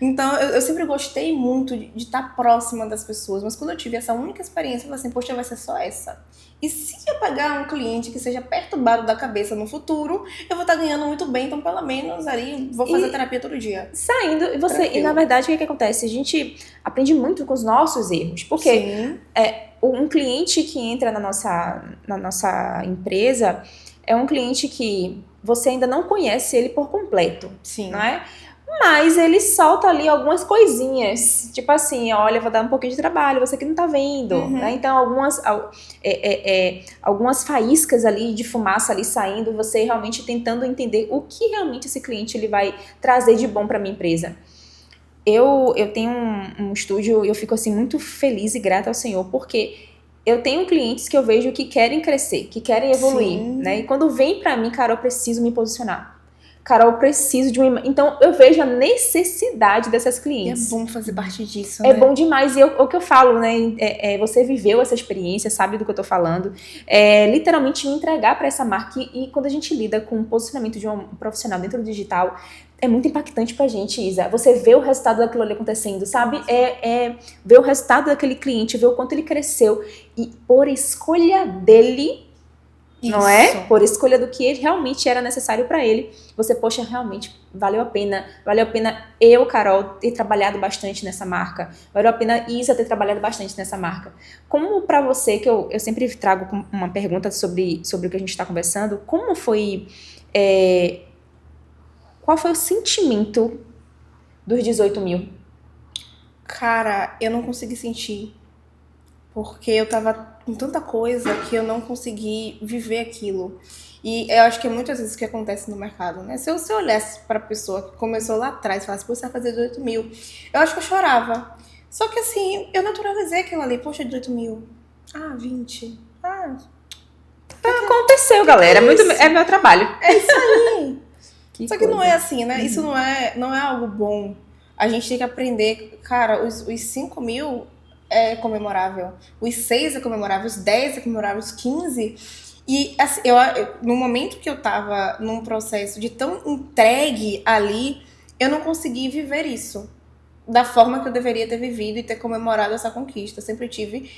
[SPEAKER 2] Então, eu sempre gostei muito de estar próxima das pessoas, mas quando eu tive essa única experiência, eu falei assim, poxa, vai ser só essa. E se eu pegar um cliente que seja perturbado da cabeça no futuro, eu vou estar ganhando muito bem, então pelo menos ali vou fazer terapia todo dia.
[SPEAKER 1] Saindo, e na verdade, o que acontece? A gente aprende muito com os nossos erros, porque um cliente que entra na nossa empresa é um cliente que você ainda não conhece ele por completo,
[SPEAKER 2] Sim.
[SPEAKER 1] Não é? Mas ele solta ali algumas coisinhas, tipo assim, olha, vou dar um pouquinho de trabalho, você que não tá vendo, né? Então algumas faíscas ali de fumaça ali saindo, você realmente tentando entender o que realmente esse cliente ele vai trazer de bom para minha empresa. Eu tenho um estúdio e eu fico assim muito feliz e grata ao Senhor, porque eu tenho clientes que eu vejo que querem crescer, que querem evoluir, né? E quando vem para mim, cara, eu preciso me posicionar. Carol, eu preciso de uma... Então, eu vejo a necessidade dessas clientes.
[SPEAKER 2] E é bom fazer parte disso, né?
[SPEAKER 1] É bom demais. E o que eu falo, né? Você viveu essa experiência, sabe do que eu tô falando. Literalmente me entregar para essa marca. E quando a gente lida com o posicionamento de um profissional dentro do digital, é muito impactante pra gente, Isa. Você vê o resultado daquilo ali acontecendo, sabe? Ver o resultado daquele cliente, ver o quanto ele cresceu. E por escolha dele... Não é? Por escolha do que ele realmente era necessário para ele. Você, poxa, realmente valeu a pena. Valeu a pena eu, Carol, ter trabalhado bastante nessa marca. Valeu a pena Isa ter trabalhado bastante nessa marca. Como para você, que eu sempre trago uma pergunta sobre o que a gente está conversando, como foi... qual foi o sentimento dos 18 mil?
[SPEAKER 2] Cara, eu não consegui sentir. Porque eu tava com tanta coisa que eu não consegui viver aquilo. E eu acho que é muitas vezes o que acontece no mercado, né? Se eu olhasse pra pessoa que começou lá atrás e falasse, pô, você vai fazer 18 mil, eu acho que eu chorava. Só que assim, eu naturalizei aquilo ali, poxa, 18 mil. 20.
[SPEAKER 1] Aconteceu, galera. É meu trabalho.
[SPEAKER 2] É isso aí. Só que
[SPEAKER 1] coisa.
[SPEAKER 2] não é assim, né? Isso não é algo bom. A gente tem que aprender, cara, os 5 mil é comemorável, os 6 é comemorável, os 10 é comemorável, os 15. E assim, no momento que eu tava num processo de tão entregue ali, eu não consegui viver isso da forma que eu deveria ter vivido e ter comemorado essa conquista. Eu sempre tive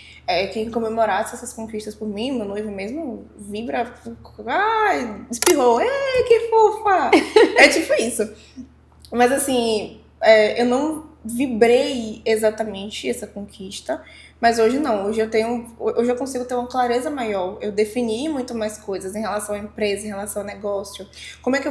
[SPEAKER 2] quem comemorasse essas conquistas por mim, meu noivo mesmo vibra, espirrou, ei, que fofa! É tipo isso. Mas assim, eu não vibrei exatamente essa conquista, mas hoje não, hoje eu consigo ter uma clareza maior, eu defini muito mais coisas em relação à empresa, em relação ao negócio, o que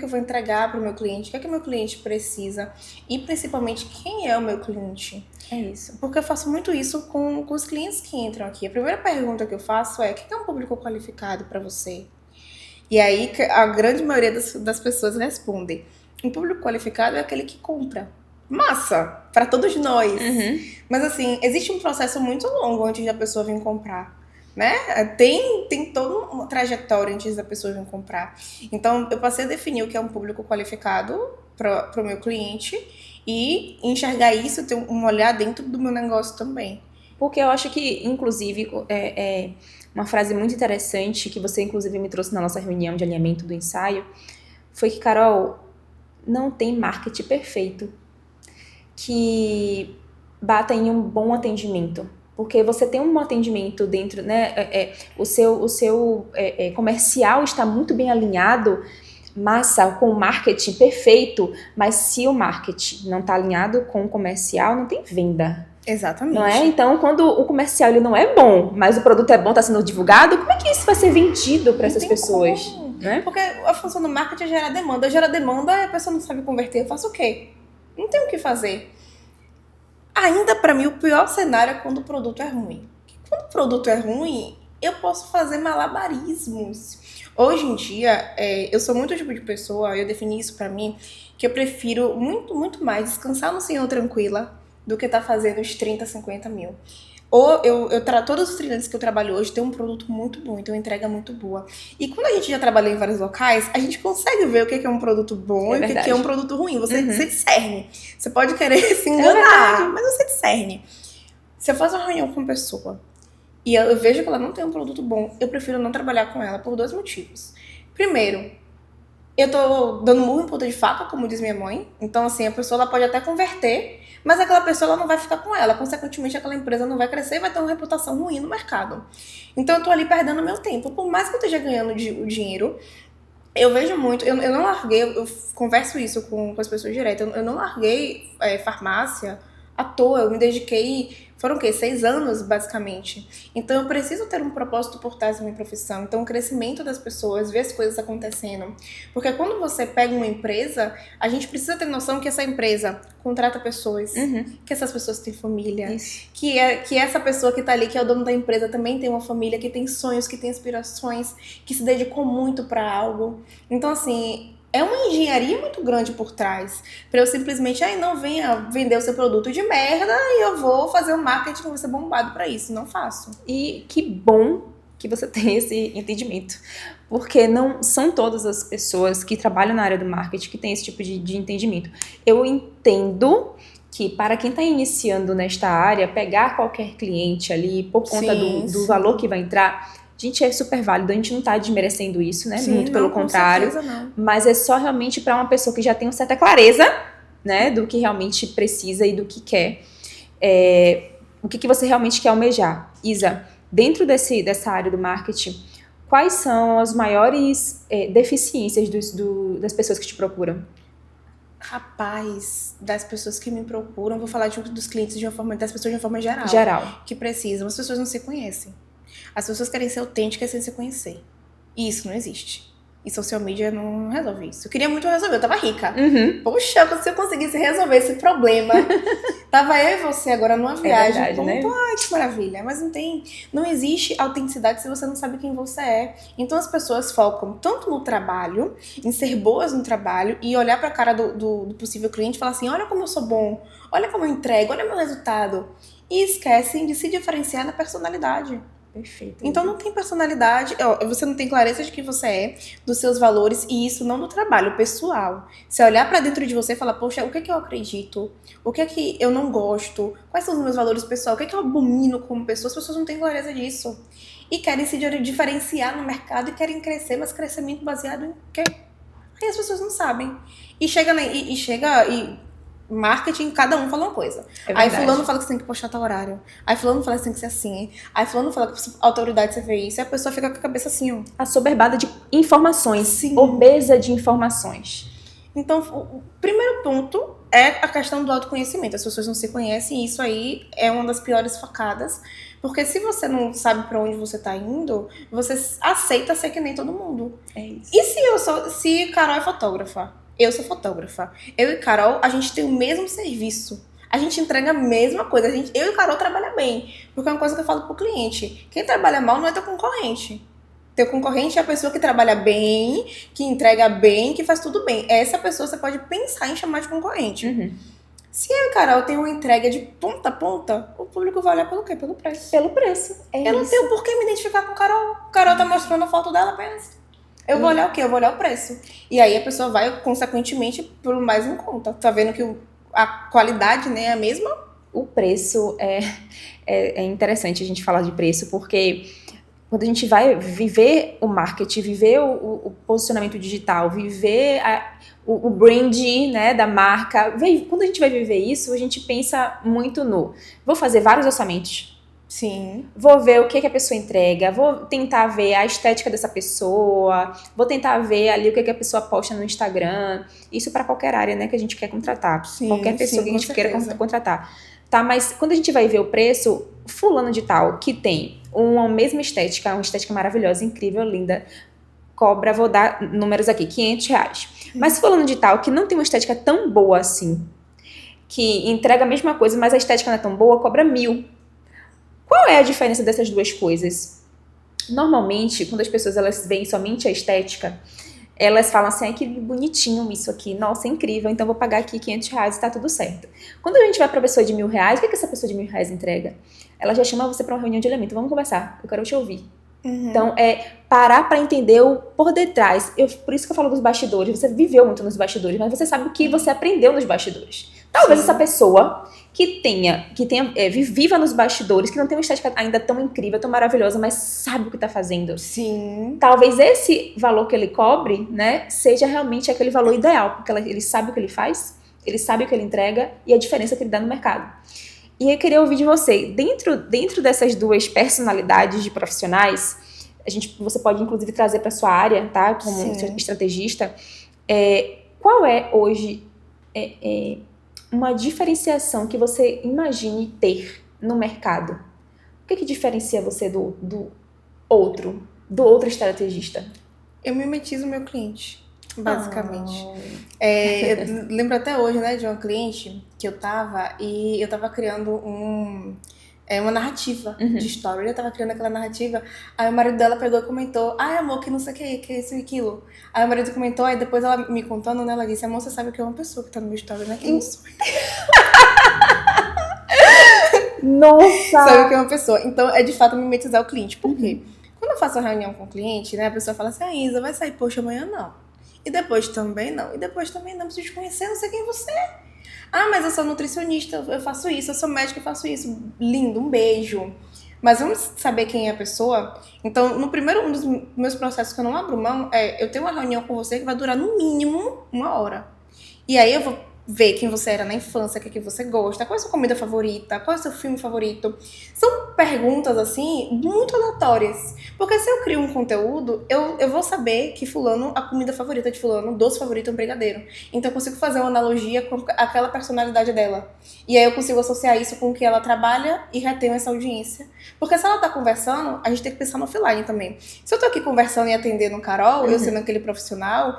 [SPEAKER 2] eu vou entregar para o meu cliente, o que é que o meu cliente precisa e principalmente quem é o meu cliente.
[SPEAKER 1] É isso.
[SPEAKER 2] Porque eu faço muito isso com os clientes que entram aqui. A primeira pergunta que eu faço é, o que é um público qualificado para você? E aí a grande maioria das pessoas respondem, um público qualificado é aquele que compra. Massa, para todos nós. Mas assim, existe um processo muito longo antes da pessoa vir comprar, né? Tem toda uma trajetória antes da pessoa vir comprar. Então, eu passei a definir o que é um público qualificado para o meu cliente e enxergar isso, ter um olhar dentro do meu negócio também.
[SPEAKER 1] Porque eu acho que, inclusive, uma frase muito interessante que você, inclusive, me trouxe na nossa reunião de alinhamento do ensaio foi que, Carol, não tem marketing perfeito que bata em um bom atendimento. Porque você tem um atendimento dentro, né? O seu comercial está muito bem alinhado, massa, com o marketing perfeito, mas se o marketing não está alinhado com o comercial, não tem venda.
[SPEAKER 2] Exatamente.
[SPEAKER 1] Não é? Então, quando o comercial ele não é bom, mas o produto é bom, está sendo divulgado, como é que isso vai ser vendido para essas pessoas? Né?
[SPEAKER 2] Porque a função do marketing é gerar demanda. Gera demanda e a pessoa não sabe converter. Eu faço o quê? Não tem o que fazer. Ainda para mim, o pior cenário é quando o produto é ruim. Quando o produto é ruim, eu posso fazer malabarismos. Hoje em dia, eu sou muito tipo de pessoa, eu defini isso para mim, que eu prefiro muito, muito mais descansar no Senhor tranquila do que tá fazendo os 30, 50 mil. Todos os freelancers que eu trabalho hoje têm um produto muito bom, então entrega muito boa. E quando a gente já trabalhou em vários locais, a gente consegue ver o que é um produto bom e o que é um produto ruim. Você discerne. Você pode querer se enganar, mas você discerne. Se eu faço uma reunião com uma pessoa e eu vejo que ela não tem um produto bom, eu prefiro não trabalhar com ela por 2 motivos. Primeiro, eu tô dando murro em ponta de faca, como diz minha mãe. Então, assim, a pessoa ela pode até converter, mas aquela pessoa ela não vai ficar com ela. Consequentemente, aquela empresa não vai crescer e vai ter uma reputação ruim no mercado. Então, eu tô ali perdendo meu tempo. Por mais que eu esteja ganhando o dinheiro, eu vejo muito... Eu não larguei... Eu converso isso com as pessoas direto. Eu não larguei farmácia à toa. Eu me dediquei... Foram o quê? 6 anos, basicamente. Então, eu preciso ter um propósito por trás da minha profissão. Então, o crescimento das pessoas, ver as coisas acontecendo. Porque quando você pega uma empresa, a gente precisa ter noção que essa empresa contrata pessoas, que essas pessoas têm família, que essa pessoa que tá ali, que é o dono da empresa, também tem uma família, que tem sonhos, que tem aspirações, que se dedicou muito para algo. Então, assim... É uma engenharia muito grande por trás. Pra eu simplesmente, não venha vender o seu produto de merda e eu vou fazer um marketing que vai ser bombado pra isso. Não faço.
[SPEAKER 1] E que bom que você tem esse entendimento. Porque não são todas as pessoas que trabalham na área do marketing que têm esse tipo de entendimento. Eu entendo que para quem está iniciando nesta área, pegar qualquer cliente ali por conta do valor que vai entrar... Gente, é super válido, a gente não tá desmerecendo isso, né?
[SPEAKER 2] Sim,
[SPEAKER 1] muito pelo contrário.
[SPEAKER 2] Não.
[SPEAKER 1] Mas é só realmente para uma pessoa que já tem uma certa clareza, né? Do que realmente precisa e do que quer. O que você realmente quer almejar. Isa, dentro dessa área do marketing, quais são as maiores deficiências das pessoas que te procuram?
[SPEAKER 2] Rapaz, das pessoas que me procuram, vou falar dos clientes das pessoas de uma forma geral. Que precisam, as pessoas não se conhecem. As pessoas querem ser autênticas sem se conhecer. E isso não existe. E social media não resolve isso. Eu queria muito resolver, eu tava rica. Poxa, se eu conseguisse resolver esse problema, tava eu e você agora numa viagem.
[SPEAKER 1] É verdade, né?
[SPEAKER 2] Ai, que maravilha. Mas não existe autenticidade se você não sabe quem você é. Então as pessoas focam tanto no trabalho, em ser boas no trabalho, e olhar pra cara do possível cliente e falar assim, olha como eu sou bom, olha como eu entrego, olha meu resultado. E esquecem de se diferenciar na personalidade.
[SPEAKER 1] Perfeito.
[SPEAKER 2] Então não tem personalidade, você não tem clareza de quem você é, dos seus valores, e isso não no trabalho, pessoal. Você olhar pra dentro de você e falar, poxa, o que é que eu acredito? O que é que eu não gosto? Quais são os meus valores pessoais? O que é que eu abomino como pessoa? As pessoas não têm clareza disso. E querem se diferenciar no mercado e querem crescer, mas crescimento baseado em quê? Aí as pessoas não sabem. E marketing, cada um fala uma coisa. Aí fulano fala que você tem que postar tal horário. Aí fulano fala que você tem que ser assim. Aí fulano fala que a autoridade você vê isso. E a pessoa fica com a cabeça assim, ó.
[SPEAKER 1] Assoberbada de informações.
[SPEAKER 2] Sim.
[SPEAKER 1] Obesa de informações.
[SPEAKER 2] Então, o primeiro ponto é a questão do autoconhecimento. As pessoas não se conhecem e isso aí é uma das piores facadas. Porque se você não sabe pra onde você tá indo, você aceita ser que nem todo mundo.
[SPEAKER 1] É isso.
[SPEAKER 2] E se Carol é fotógrafa? Eu sou fotógrafa. Eu e Carol, a gente tem o mesmo serviço. A gente entrega a mesma coisa. Eu e Carol trabalham bem. Porque é uma coisa que eu falo pro cliente. Quem trabalha mal não é teu concorrente. Teu concorrente é a pessoa que trabalha bem, que entrega bem, que faz tudo bem. Essa pessoa você pode pensar em chamar de concorrente. Se eu e Carol tem uma entrega de ponta a ponta, o público vai olhar pelo quê? Pelo preço.
[SPEAKER 1] Pelo preço.
[SPEAKER 2] Eu não tenho por que me identificar com Carol. Carol tá mostrando a foto dela apenas. Eu vou olhar o quê? Eu vou olhar o preço. E aí a pessoa vai, consequentemente, por mais em conta. Tá vendo que a qualidade, né, é a mesma?
[SPEAKER 1] O preço é interessante a gente falar de preço, porque quando a gente vai viver o marketing, viver o posicionamento digital, viver o brand, né, da marca, quando a gente vai viver isso, a gente pensa muito vou fazer vários orçamentos.
[SPEAKER 2] Sim.
[SPEAKER 1] Vou ver o que a pessoa entrega, vou tentar ver a estética dessa pessoa, vou tentar ver ali o que a pessoa posta no Instagram. Isso para qualquer área, né, que a gente quer contratar.
[SPEAKER 2] Sim,
[SPEAKER 1] qualquer pessoa que a gente
[SPEAKER 2] certeza.
[SPEAKER 1] queira contratar. Tá, mas quando a gente vai ver o preço, fulano de tal, que tem uma mesma estética, uma estética maravilhosa, incrível, linda, cobra, vou dar números aqui, R$500. Mas fulano de tal, que não tem uma estética tão boa assim, que entrega a mesma coisa, mas a estética não é tão boa, cobra 1.000. Qual é a diferença dessas duas coisas? Normalmente, quando as pessoas elas veem somente a estética, elas falam assim, ai, que bonitinho isso aqui, nossa, é incrível, então vou pagar aqui R$500 e tá tudo certo. Quando a gente vai pra pessoa de R$1.000, o que essa pessoa de R$1.000 entrega? Ela já chama você pra uma reunião de elemento, vamos conversar, eu quero te ouvir. Então, é parar pra entender o por detrás. Por isso que eu falo dos bastidores. Você viveu muito nos bastidores, mas você sabe o que você aprendeu nos bastidores. Talvez essa pessoa viva nos bastidores, que não tem uma estética ainda tão incrível, tão maravilhosa, mas sabe o que tá fazendo.
[SPEAKER 2] Sim.
[SPEAKER 1] Talvez esse valor que ele cobre, né, seja realmente aquele valor ideal, porque ele sabe o que ele faz, ele sabe o que ele entrega e a diferença que ele dá no mercado. E eu queria ouvir de você, dentro dessas duas personalidades de profissionais, você pode inclusive trazer para sua área, tá? Como estrategista, qual é hoje uma diferenciação que você imagine ter no mercado? O que diferencia você do outro estrategista?
[SPEAKER 2] Eu mimetizo o meu cliente. Basicamente. Eu lembro até hoje, né, de uma cliente que eu tava criando uma narrativa de história. Eu tava criando aquela narrativa, aí o marido dela pegou e comentou, ai amor, que não sei o que é isso e aquilo. Aí o marido comentou, aí depois ela me contando, né, ela disse, amor, você sabe que é uma pessoa que tá no meu história, né, que não sou.
[SPEAKER 1] Nossa!
[SPEAKER 2] Sabe que é uma pessoa. Então, é de fato mimetizar o cliente. Por quê? Quando eu faço uma reunião com o cliente, né, a pessoa fala assim, Isa, vai sair post amanhã? Não. E depois também não. E depois também não. Preciso te conhecer, não sei quem você é. Ah, mas eu sou nutricionista, eu faço isso. Eu sou médica, eu faço isso. Lindo, um beijo. Mas vamos saber quem é a pessoa? Então, um dos meus processos que eu não abro mão eu tenho uma reunião com você que vai durar no mínimo 1 hora. E aí eu vou ver quem você era na infância, o que você gosta, qual é a sua comida favorita, qual é o seu filme favorito. São perguntas, assim, muito aleatórias. Porque se eu crio um conteúdo, eu vou saber que fulano, a comida favorita de fulano, o doce favorito é um brigadeiro. Então eu consigo fazer uma analogia com aquela personalidade dela. E aí eu consigo associar isso com o que ela trabalha e retenho essa audiência. Porque se ela tá conversando, a gente tem que pensar no offline também. Se eu tô aqui conversando e atendendo Carol, eu sendo aquele profissional,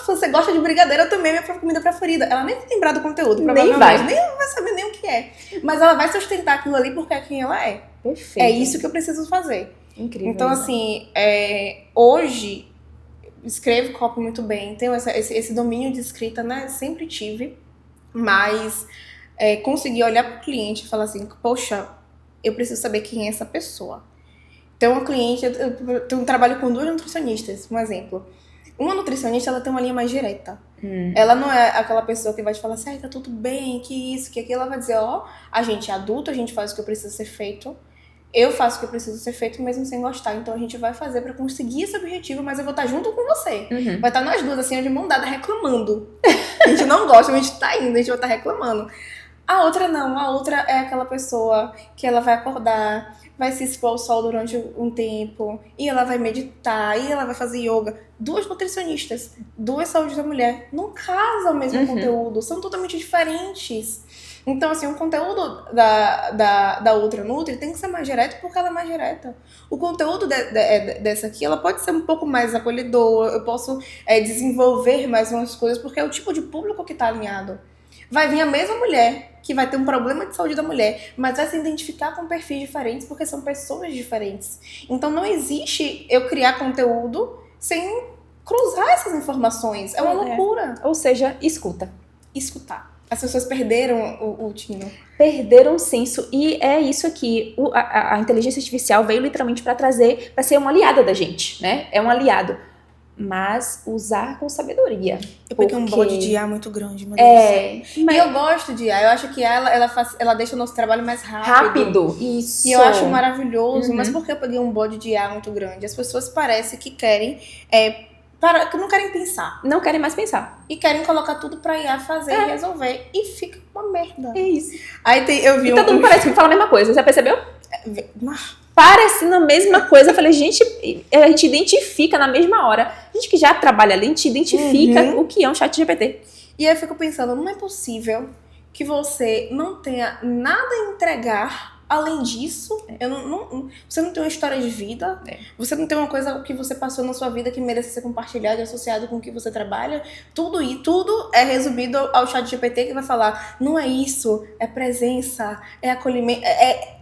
[SPEAKER 2] você gosta de brigadeiro, eu também, minha comida preferida. Ela nem vai lembrar do conteúdo, provavelmente. Nem vai saber nem o que é. Mas ela vai sustentar aquilo ali porque é quem ela é.
[SPEAKER 1] Perfeito.
[SPEAKER 2] É isso que eu preciso fazer.
[SPEAKER 1] Incrível.
[SPEAKER 2] Então, assim, hoje, escrevo copy muito bem. Tenho esse domínio de escrita, né? Sempre tive. Mas consegui olhar pro cliente e falar assim, poxa, eu preciso saber quem é essa pessoa. Então, uma cliente, eu trabalho com 2 nutricionistas, um exemplo. Uma nutricionista, ela tem uma linha mais direta. Ela não é aquela pessoa que vai te falar assim, tá tudo bem, que isso, que aquilo. Ela vai dizer, a gente é adulto, a gente faz o que precisa ser feito. Eu faço o que precisa ser feito mesmo sem gostar. Então a gente vai fazer pra conseguir esse objetivo, mas eu vou estar junto com você. Vai estar nós duas, assim, de mão dada, reclamando. A gente não gosta, mas a gente tá indo, a gente vai estar reclamando. A outra não, a outra é aquela pessoa que ela vai acordar, vai se expor ao sol durante um tempo, e ela vai meditar, e ela vai fazer yoga. 2 nutricionistas, 2 saúde da mulher, não casam o mesmo conteúdo, são totalmente diferentes. Então, assim, o conteúdo da outra Nutri tem que ser mais direto porque ela é mais direta. O conteúdo dessa aqui, ela pode ser um pouco mais acolhedor, eu posso desenvolver mais umas coisas, porque é o tipo de público que está alinhado. Vai vir a mesma mulher, que vai ter um problema de saúde da mulher, mas vai se identificar com perfis diferentes, porque são pessoas diferentes. Então, não existe eu criar conteúdo sem cruzar essas informações. É uma loucura.
[SPEAKER 1] Ou seja, escuta.
[SPEAKER 2] Escutar. As pessoas perderam o tino.
[SPEAKER 1] Perderam o senso. E é isso aqui. A inteligência artificial veio literalmente para trazer, para ser uma aliada da gente, né? É um aliado. Mas usar com sabedoria.
[SPEAKER 2] Eu peguei um bode de IA muito grande, meu Deus do céu.
[SPEAKER 1] Mas
[SPEAKER 2] e eu gosto de IA. Eu acho que ela deixa o nosso trabalho mais rápido.
[SPEAKER 1] Rápido, isso.
[SPEAKER 2] E eu acho maravilhoso. Mas por que eu peguei um bode de IA muito grande? As pessoas parecem que querem... que não querem pensar.
[SPEAKER 1] Não querem mais pensar.
[SPEAKER 2] E querem colocar tudo pra IA fazer e resolver. E fica uma merda.
[SPEAKER 1] É isso.
[SPEAKER 2] Aí eu vi
[SPEAKER 1] e todo mundo parece que fala a mesma coisa. Você percebeu?
[SPEAKER 2] Parecendo
[SPEAKER 1] a mesma coisa. Eu falei, gente, a gente identifica na mesma hora. A gente que já trabalha ali, a gente identifica o que é um chat GPT.
[SPEAKER 2] E aí eu fico pensando, não é possível que você não tenha nada a entregar além disso. Você não tem uma história de vida. Você não tem uma coisa que você passou na sua vida que merece ser compartilhada e associado com o que você trabalha. Tudo é resumido ao chat GPT que vai falar, não é isso, é presença, é acolhimento.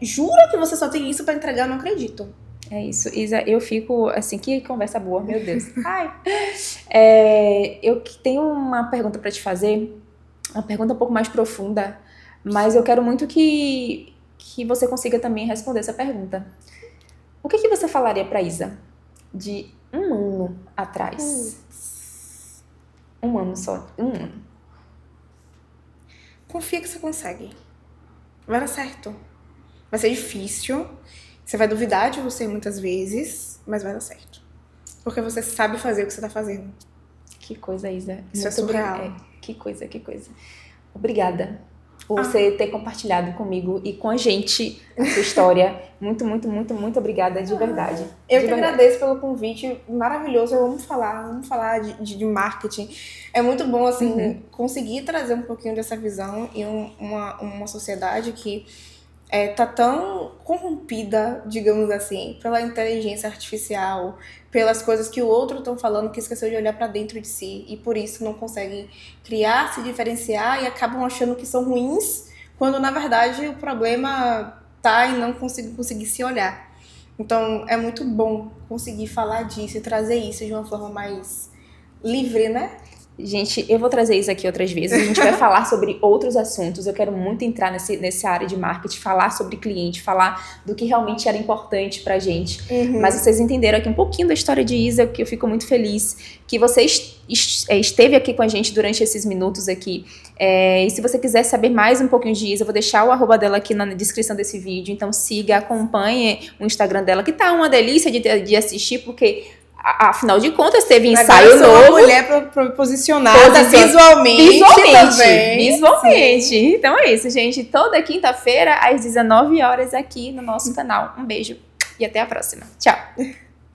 [SPEAKER 2] Jura que você só tem isso pra entregar? Eu não acredito.
[SPEAKER 1] É isso. Isa, eu fico assim, que conversa boa, meu Deus. Ai. Eu tenho uma pergunta para te fazer, uma pergunta um pouco mais profunda, mas eu quero muito que você consiga também responder essa pergunta. O que você falaria para Isa de um ano atrás? Um ano só, um ano.
[SPEAKER 2] Confia que você consegue. Vai dar certo. Vai ser difícil. Você vai duvidar de você muitas vezes, mas vai dar certo. Porque você sabe fazer o que você tá fazendo.
[SPEAKER 1] Que coisa, Isa.
[SPEAKER 2] Isso é surreal.
[SPEAKER 1] Que coisa. Obrigada por você ter compartilhado comigo e com a gente a sua história. Muito obrigada, de verdade.
[SPEAKER 2] Eu que agradeço pelo convite, maravilhoso. Eu amo falar de marketing. É muito bom, assim, conseguir trazer um pouquinho dessa visão em uma sociedade que tá tão corrompida, digamos assim, pela inteligência artificial, pelas coisas que o outro estão falando, que esqueceu de olhar para dentro de si e por isso não consegue criar, se diferenciar e acabam achando que são ruins, quando na verdade o problema tá em não conseguir se olhar. Então é muito bom conseguir falar disso e trazer isso de uma forma mais livre, né?
[SPEAKER 1] Gente, eu vou trazer isso aqui outras vezes. A gente vai falar sobre outros assuntos. Eu quero muito entrar nessa área de marketing, falar sobre cliente, falar do que realmente era importante pra gente. Mas vocês entenderam aqui um pouquinho da história de Isa, que eu fico muito feliz que você esteve aqui com a gente durante esses minutos aqui. E se você quiser saber mais um pouquinho de Isa, eu vou deixar o arroba dela aqui na descrição desse vídeo. Então siga, acompanhe o Instagram dela, que tá uma delícia de assistir, porque afinal de contas, teve ensaio novo.
[SPEAKER 2] Uma mulher posicionada visualmente.
[SPEAKER 1] Então é isso, gente. Toda quinta-feira, às 19 horas, aqui no nosso canal. Um beijo e até a próxima. Tchau!